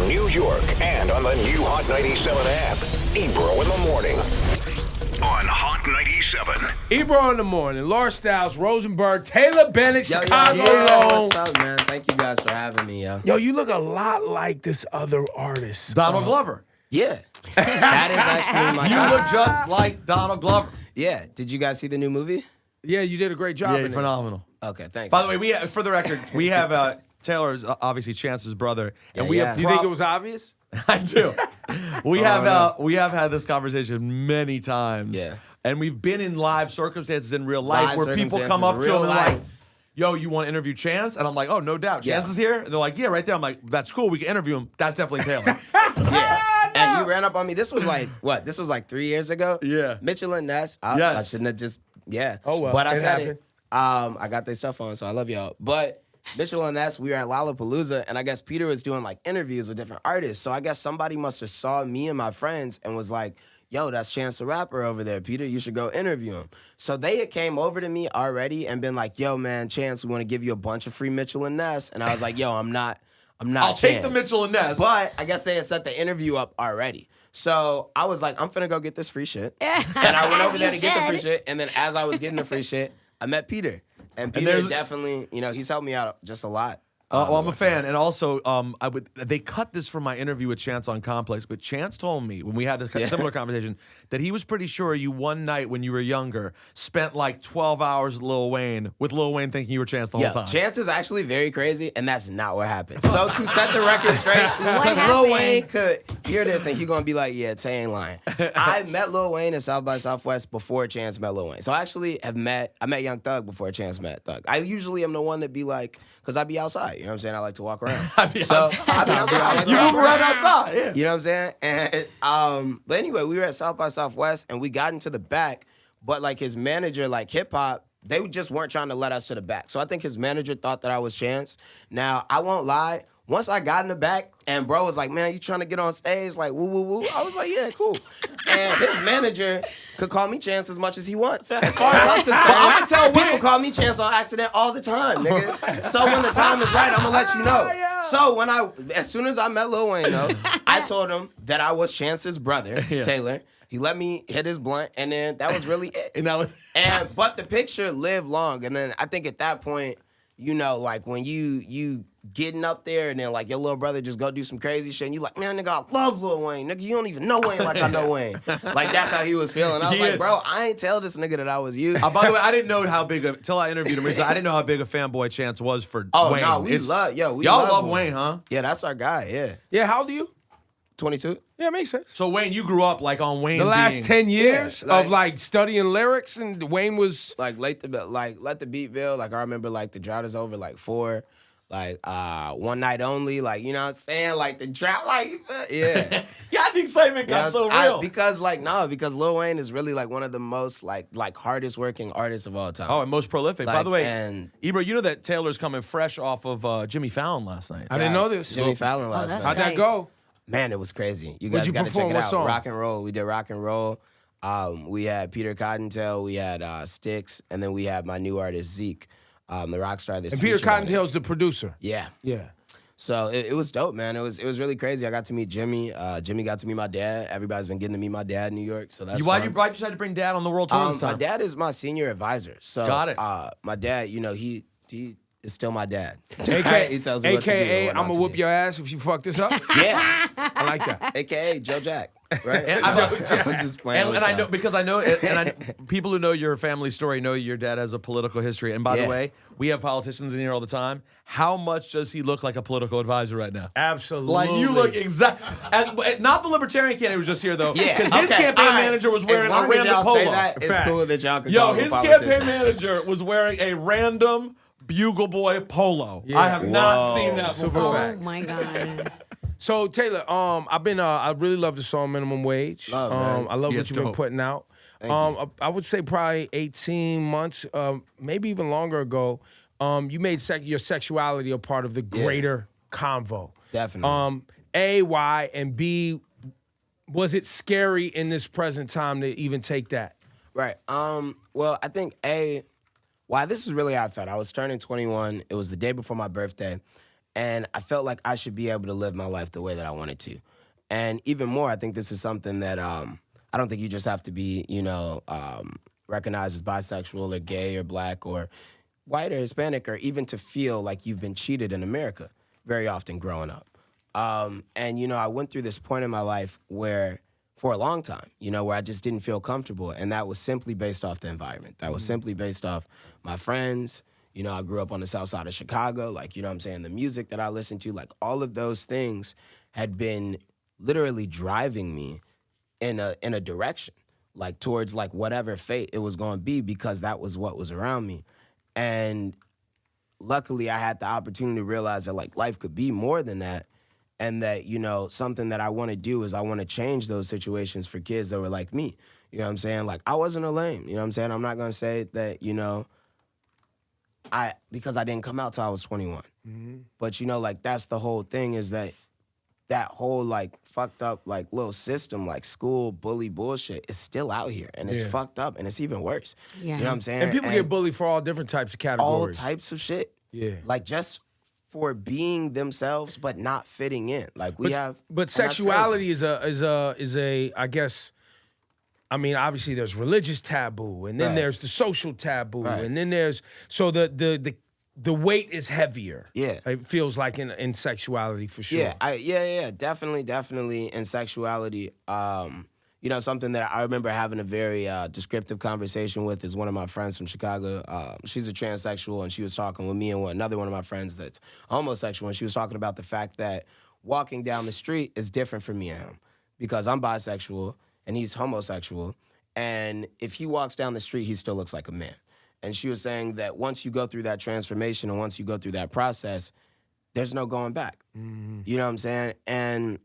New York, and on the new Hot 97 app. Ebro in the morning on Hot 97. Ebro in the morning. Laura Styles, Rosenberg, Taylor Bennett, Chicago Low. What's up, man? Thank you guys for having me, yo. Yo, you look a lot like this other artist. Donald Glover. Yeah. That is actually my You look just like Donald Glover. Yeah. Did you guys see the new movie? Yeah, you did a great job. Yeah, in you're it. phenomenal. Okay, thanks. By the way, for the record, we have Taylor's obviously Chance's brother, and we have. You think it was obvious? I do. We have had this conversation many times. Yeah. And we've been in live circumstances in real life Live where people come circumstances, up to real him and like, life. yo, you want to interview Chance? And I'm like, oh, no doubt. Chance is here? And they're like, yeah, right there. I'm like, that's cool. We can interview him. That's definitely Taylor. Yeah. And he ran up on me. This was like, what? This was like 3 years ago? Yeah. Mitchell and Ness. I Yes. shouldn't have just, yeah. Oh, well, But I it said happened. it. I got their stuff on, so I love y'all. But Mitchell and Ness, we were at Lollapalooza, and I guess Peter was doing like interviews with different artists. So I guess somebody must have saw me and my friends and was like, yo, that's Chance the Rapper over there. Peter, you should go interview him. So they had came over to me already and been like, yo, man, Chance, we want to give you a bunch of free Mitchell and Ness. And I was like, yo, I'm not I'll take the Chance. Mitchell and Ness. But I guess they had set the interview up already. So I was like, I'm finna go get this free shit. And I went over there to get the free shit. And then as I was getting the free shit, I met Peter. And Peter definitely, he's helped me out just a lot. Well, I'm a fan, and also, they cut this from my interview with Chance on Complex, but Chance told me when we had a similar conversation that he was pretty sure you one night when you were younger spent like 12 hours with Lil Wayne thinking you were Chance the whole time. Chance is actually very crazy, and that's not what happened. So to set the record straight, because Lil Wayne could hear this and he's gonna be like, yeah, Tay ain't lying. I met Lil Wayne at South by Southwest before Chance met Lil Wayne. So I actually I met Young Thug before Chance met Thug. I usually am the one that be like, because I be outside, you know what I'm saying? I like to walk around. I be outside. I like You to move walk around outside, yeah. You know what I'm saying? And but anyway, we were at South by Southwest and we got into the back, but like his manager, like hip hop, they just weren't trying to let us to the back. So I think his manager thought that I was Chance. Now, I won't lie. Once I got in the back and bro was like, man, you trying to get on stage? Like, woo, woo, woo. I was like, yeah, cool. And his manager could call me Chance as much as he wants. As far as I'm concerned, people call me Chance on accident all the time, nigga. So when the time is right, I'm going to let you know. So as soon as I met Lil Wayne, though, I told him that I was Chance's brother, Taylor. He let me hit his blunt, and then that was really it. But the picture lived long. And then I think at that point, like when you getting up there and then like your little brother just go do some crazy shit and you like, man, nigga, I love Lil Wayne. Nigga, you don't even know Wayne like I know Wayne. Like that's how he was feeling. I was like, bro, I ain't tell this nigga that I was you. By the way, I didn't know how big till I interviewed him. I didn't know how big a fanboy Chance was for Wayne. Oh, no, y'all love Wayne, huh? Yeah, that's our guy, yeah. Yeah, how old are you? 22. Yeah, makes sense. So Wayne, you grew up like on Wayne. The last 10 years Yeah, of like studying lyrics, and Wayne was like let the beat build. Like I remember like the drought is over like 4. Like one night only, like you know what I'm saying, like the drought, like yeah. Yeah, the excitement got so real. Because Lil Wayne is really like one of the most like hardest working artists of all time. Oh, and most prolific. By the way, and Ebro, you know that Taylor's coming fresh off of Jimmy Fallon last night. I didn't know this. Jimmy Fallon last night. How'd that go? Man, it was crazy. You What'd guys you got to check perform? it What out. song? Rock and roll. We did rock and roll. We had Peter Cottontail. We had Styx, and then we had my new artist Zeke, the rock star. And Peter Cottontail's the producer. Yeah. Yeah. So it was dope, man. It was really crazy. I got to meet Jimmy. Jimmy got to meet my dad. Everybody's been getting to meet my dad in New York. So that's Why'd you decide to bring Dad on the world tour this time? My dad is my senior advisor. So Got it. My dad, he is still my dad. AKA, He tells me what to do and what I'm not going to to whoop do. your ass if you fuck this up. Yeah. I like that. AKA Joe Jack. Right? And I'm just playing with and I y'all. know because people who know your family story know your dad has a political history. And by the way, we have politicians in here all the time. How much does he look like a political advisor right now? Absolutely. Like you look exactly. Not the libertarian candidate who was just here though. Yeah, because his campaign manager was wearing as long a random as y'all polo. Say that, it's Facts. cool that y'all can Yo, call him his a politician. campaign manager was wearing a random Bugle Boy polo. Yeah. I have not seen that Super before. facts. Oh my God. So Taylor, I really love the song Minimum Wage. Love, man. I love Yeah, what it's you've been dope. putting out. I would say probably 18 months, maybe even longer ago, you made your sexuality a part of the greater convo. Definitely. Why, and B, was it scary in this present time to even take that? Right. Well, I think why this is really how I felt. I was turning 21. It was the day before my birthday. And I felt like I should be able to live my life the way that I wanted to. And even more, I think this is something that I don't think you just have to be, recognized as bisexual or gay or black or white or Hispanic, or even to feel like you've been cheated in America very often growing up. And I went through this point in my life where, for a long time, where I just didn't feel comfortable. And that was simply based off the environment. That was simply based off my friends. I grew up on the south side of Chicago. Like, the music that I listened to, like all of those things had been literally driving me in a direction, like towards like whatever fate it was going to be, because that was what was around me. And luckily I had the opportunity to realize that like life could be more than that. And that, something that I want to do is I want to change those situations for kids that were like me. You know what I'm saying? Like, I wasn't a lame. You know what I'm saying? I'm not going to say that, because I didn't come out till I was 21. Mm-hmm. But, like, that's the whole thing, is that whole, like, fucked up, like, little system, like, school bully bullshit is still out here. And it's fucked up, and it's even worse. Yeah. You know what I'm saying? And people get bullied for all different types of categories. All types of shit. Yeah. Like, just for being themselves but not fitting in. Like but sexuality is a I guess, I mean, obviously there's religious taboo, and then there's the social taboo, and then there's so the weight is heavier. Yeah. It feels like in sexuality for sure. Yeah, definitely in sexuality. Something that I remember having a very descriptive conversation with is one of my friends from Chicago. She's a transsexual, and she was talking with me and another one of my friends that's homosexual, and she was talking about the fact that walking down the street is different for me and him, because I'm bisexual and he's homosexual, and if he walks down the street, he still looks like a man. And she was saying that once you go through that transformation and once you go through that process, there's no going back. Mm-hmm. You know what I'm saying? And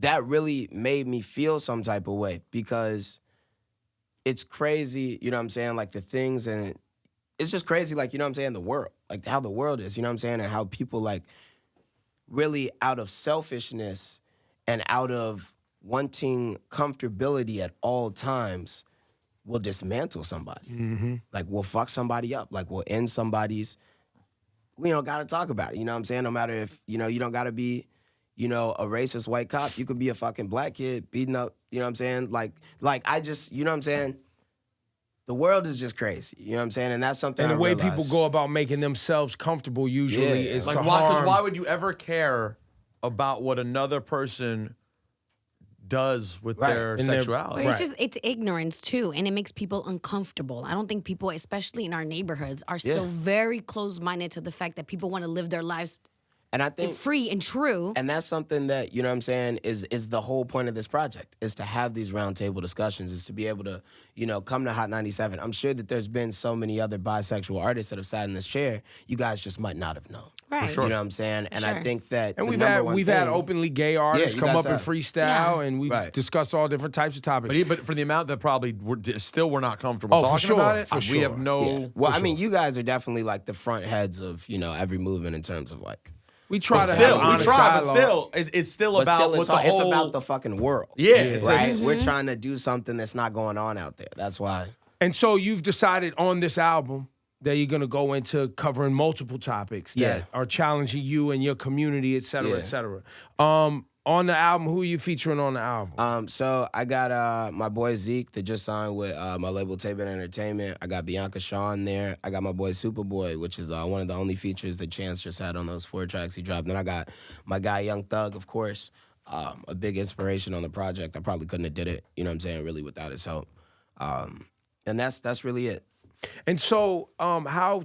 that really made me feel some type of way, because it's crazy, you know what I'm saying, like the things, and it's just crazy, like, you know what I'm saying, the world, like how the world is, you know what I'm saying, and how people like really out of selfishness and out of wanting comfortability at all times will dismantle somebody. Mm-hmm. Like, we'll fuck somebody up, like we'll end somebody's, we don't gotta talk about it, you know what I'm saying, no matter if, you don't gotta be, a racist white cop. You could be a fucking black kid beating up, you know what I'm saying? Like I just, you know what I'm saying? The world is just crazy, you know what I'm saying? And that's something And the way realized. people go about making themselves comfortable usually is like, to why, harm. why would you ever care about what another person does with their sexuality? Well, it's ignorance too, and it makes people uncomfortable. I don't think people, especially in our neighborhoods, are still very closed-minded to the fact that people want to live their lives and I think free and true. And that's something that, you know what I'm saying, is the whole point of this project, is to have these roundtable discussions, is to be able to, come to Hot 97. I'm sure that there's been so many other bisexual artists that have sat in this chair. You guys just might not have known. Right. You know what I'm saying? And I think that and we've had openly gay artists come up and freestyle, and we've discussed all different types of topics. But for the amount that probably were not comfortable talking about it, we have no. Yeah. Well, I mean, you guys are definitely like the front heads of, every movement in terms of like. We try to have honest dialogue. But still, it's still about what the whole. It's about the fucking world. Yeah, right. We're trying to do something that's not going on out there. That's why. And so you've decided on this album that you're gonna go into covering multiple topics that are challenging you and your community, et cetera, et cetera. On the album, who are you featuring on the album? So I got my boy Zeke that just signed with my label Tape It Entertainment. I got Bianca Shaw in there. I got my boy Superboy, which is one of the only features that Chance just had on those 4 tracks he dropped. Then I got my guy Young Thug, of course, a big inspiration on the project. I probably couldn't have did it, you know what I'm saying, really without his help. And that's really it. And so how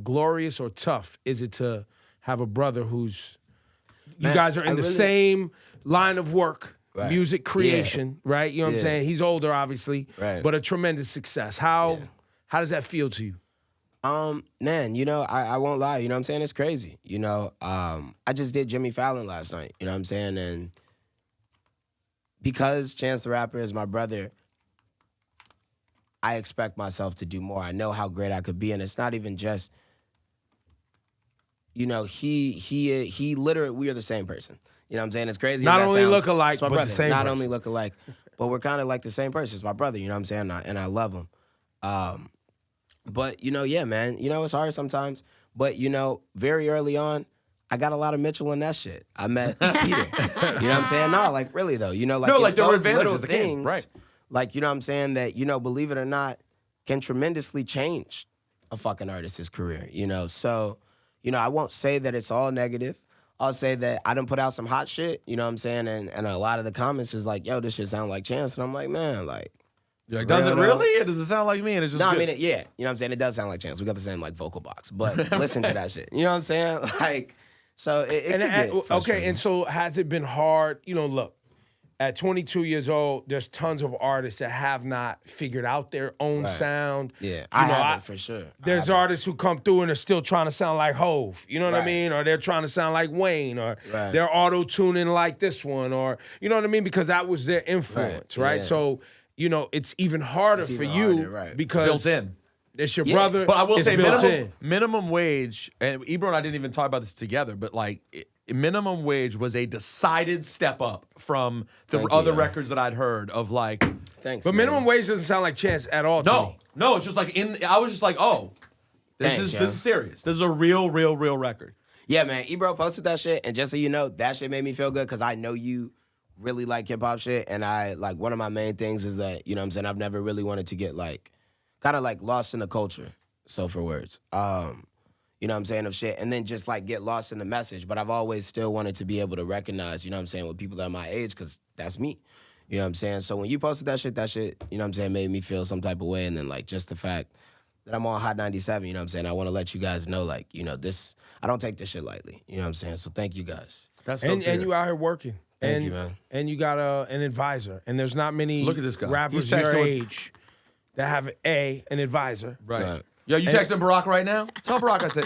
glorious or tough is it to have a brother who's you guys are in the same line of work, music creation, right? You know what I'm saying? He's older, obviously, but a tremendous success. How does that feel to you? Man, I won't lie. You know what I'm saying? It's crazy. I just did Jimmy Fallon last night. You know what I'm saying? And because Chance the Rapper is my brother, I expect myself to do more. I know how great I could be, and it's not even just. He literally, we are the same person. You know what I'm saying? It's crazy. Not only look alike, but the same Not person. only look alike, but we're kind of like the same person. It's my brother, you know what I'm saying? And I love him. But, yeah, man. It's hard sometimes. But, you know, very early on, I got a lot of Mitchell in that shit. I met Peter. You know what I'm saying? No, like, really, though. You know, like, No, like, it's there were those advantages little that came, things, right. like, you know what I'm saying, that, you know, believe it or not, can tremendously change a fucking artist's career, you know? So, you know, I won't say that it's all negative. I'll say that I done put out some hot shit, you know what I'm saying? And a lot of the comments is like, yo, this shit sound like Chance. And I'm like, man, like, You're like, does it really? Or does it sound like me? And it's just no, good? I mean, yeah. You know what I'm saying? It does sound like Chance. We got the same, like, vocal box. But listen to that shit. You know what I'm saying? Like, so it can get okay, frustrating. and so has it been hard? You know, look, at 22 years old, there's tons of artists that have not figured out their own sound. Yeah, I haven't for sure. There's artists who come through and are still trying to sound like Hove. You know what I mean? Or they're trying to sound like Wayne, or they're auto-tuning like this one, or you know what I mean? Because that was their influence, right? Yeah. So, you know, it's even harder It's for even you harder, right. because Built in. it's your brother. But I will it's say built in. minimum wage, and Ebro and I didn't even talk about this together, but like minimum wage was a decided step up from the other records that I'd heard of like. Thanks, But man. minimum wage doesn't sound like Chance at all to me. No, it's just like I was just like, oh, this Thanks, is serious. This is a real record. Yeah, man. Ebro posted that shit, and just so you know, that shit made me feel good because I know you really like hip-hop shit, and I, like, one of my main things is that, you know what I'm saying, I've never really wanted to get, like, kind of, like, lost in the culture, so for words. You know what I'm saying, of shit, and then just, like, get lost in the message, but I've always still wanted to be able to recognize, you know what I'm saying, with people that are my age, because that's me. You know what I'm saying? So when you posted that shit, you know what I'm saying, made me feel some type of way, and then, like, just the fact that I'm on Hot 97, you know what I'm saying, I want to let you guys know, like, you know, this, I don't take this shit lightly, you know what I'm saying? So thank you guys. That's And you out here working. Thank and, you, man. And you got an advisor. And there's not many Look at this guy. rappers He's your texting with- age that have an advisor. Right. Yo, you texting Barack right now? Tell Barack I said,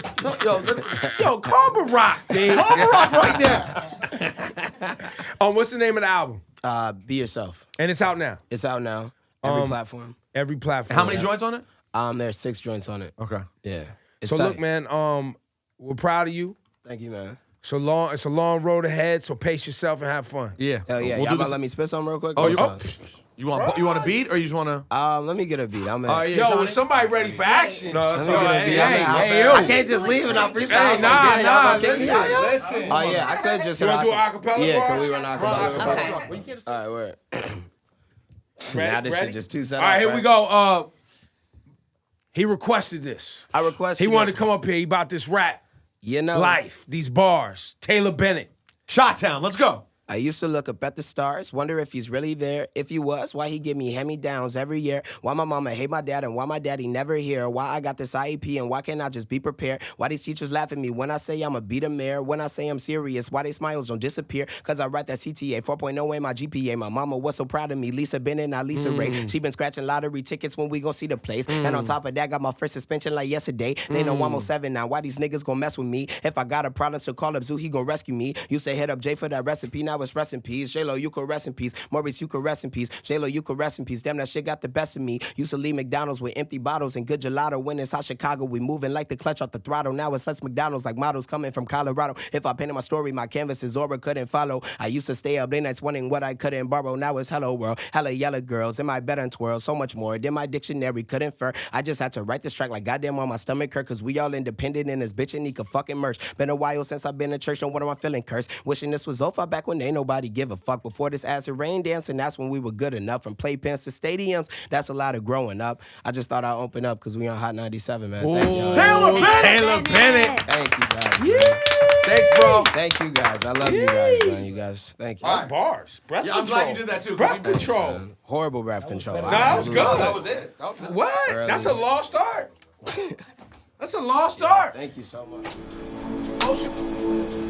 Yo, call Barack, dude. call Barack right now. What's the name of the album? Be Yourself. And it's out now. It's out now. Every platform. Every platform. How many joints on it? There's 6 joints on it. Okay. Yeah. It's So tight. look, man, we're proud of you. Thank you, man. It's a long road ahead, so pace yourself and have fun. Yeah. Hell yeah. We'll Y'all do about to this. let me spit something real quick? Oh, What's you up? want a beat or you just want to? Let me get a beat. I'm in. Oh, yeah, Yo, Johnny? is somebody ready for action? No, Let that's me all get a right. beat. Hey, I'm in. hey, yo. I can't just leave and not freestyle. Hey, It's like, damn, y'all gonna kick me out, yo? listen. Oh, yeah. I could just You hit wanna do acapella Yeah, for can us? we run acapella? Okay. All right, word. Ready? Now this Ready? shit just too set All right, up, here we go. He requested this. I request He you wanted to come up here. He about this rap You know, life, these bars. Taylor Bennett. Shot-town, let's go. I used to look up at the stars, wonder if he's really there. If he was, why he give me hand-me-downs every year? Why my mama hate my dad and why my daddy never here? Why I got this IEP and why can't I just be prepared? Why these teachers laugh at me when I say I'ma beat a mayor? When I say I'm serious, why they smiles don't disappear? Cause I write that CTA 4.0 in my GPA. My mama was so proud of me. Lisa Bennett, not Lisa Ray. She been scratching lottery tickets when we gon' see the place. And on top of that, got my first suspension like yesterday. They know I'm on 7 now. Why these niggas gon' mess with me? If I got a problem, so call up Zoo, he gon' rescue me. You say hit up Jay for that recipe, now it's rest in peace. J-Lo, you could rest in peace. Maurice, you could rest in peace. J-Lo, you could rest in peace. Damn, that shit got the best of me. Used to leave McDonald's with empty bottles and good gelato. When it's hot Chicago, we moving like the clutch off the throttle. Now it's less McDonald's like models coming from Colorado. If I painted my story, my canvases Zora couldn't follow. I used to stay up late nights wanting what I couldn't borrow. Now it's hello world. Hella yellow girls. Am I better and twirl? So much more than my dictionary could infer. I just had to write this track like goddamn on my stomach hurt. Cause we all independent in this bitch and he could fucking merch. Been a while since I've been in church. Don't wonder I'm feeling cursed. Wishing this was over back when ain't nobody give a fuck. Before this acid rain dancing, that's when we were good enough. From playpens to stadiums, that's a lot of growing up. I just thought I'd open up because we on Hot 97, man. Thank y'all. Taylor Bennett! Taylor Bennett. Thank you guys. Man. Thanks, bro. Thank you guys. I love you guys, man. You guys, thank you. All right. Bars. Breath Yeah, I'm control. glad you did that too. Breath control. Horrible breath control. Nah, that was good. That was it. That was it. What? Early. That's a lost art. That's a lost art. Thank you so much. Motion.